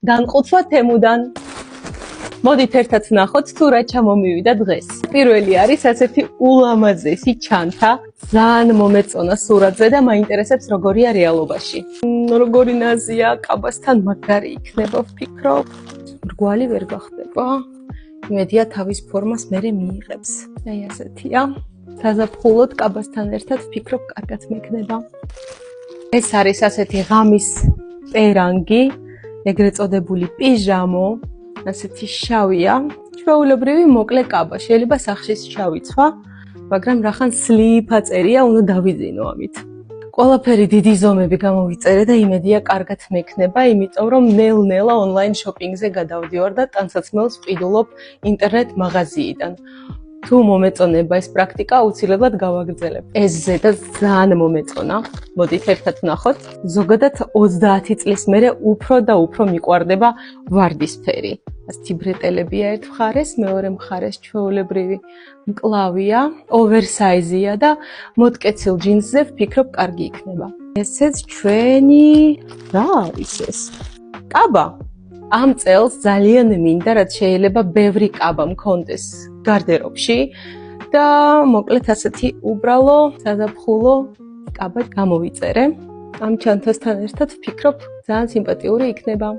განყუთვა თემუდან. მოდით ერთად ვნახოთ თუ რა ჩამომივიდა დღეს. პირველი არის ასეთი ულამაზესი ჩანთა, ძალიან მომეწონა სურათზე და მაინტერესებს როგორია რეალობაში. როგორი ნაზია, კაბასთან მაგარი იქნება ვფიქრობ. მრგვალი ვერ გახდება. იმედია თავის ფორმას მერე მიიღებს. აი ასეთია. საზაფხულოდ კაბასთან ერთად ვფიქრობ კარგად მექნება. ეს არის ასეთი ღამის პერანგი, ეგრეთ წოდებული პიჟამო, ასეთი შავია, ჩვეულებრივი მოკლე კაბა, შეიძლება სახშიც შავიცვა, მაგრამ რახან სლიფა წერია, უნდა დავიძინო ამით. ყველაფერი დიდი ზომები გამოვიწერე და იმედია კარგად მექნება, იმიტომ რომ ნელ-ნელა ონლაინ შოპინგზე გადავდივარ და ტანსაცმელს ვყიდულობ ინტერნეტ მაღაზიიდან. თუ მომეწონება ეს პრაქტიკა, აუცილებლად გავაგრძელებ. ეს ზედა ძალიან მომეწონა. მოდით ერთად ვნახოთ. ზოგადად 30 წლის მერე უფრო და უფრო მიყვარდება ვარდისფერი. ასეთი ბრეტელებია ერთ მხარეს, მეორე მხარეს ჩვეულებრივი მკლავია, ოვერსაიზია და მოტკეცილ ჯინსზე ვფიქრობ კარგი იქნება. ესეც ჩვენი რა არის ეს? კაბა. ამ წელს ძალიან მინდა, რაც შეიძლება ბევრი კაბა მქონდეს გარდერობში და მოკლედ ასეთი უბრალო საზაფხულო კაბა გამოვიწერე. ამ ჩანთასთან ერთად ვფიქრობ ძალიან სიმპათიური იქნება.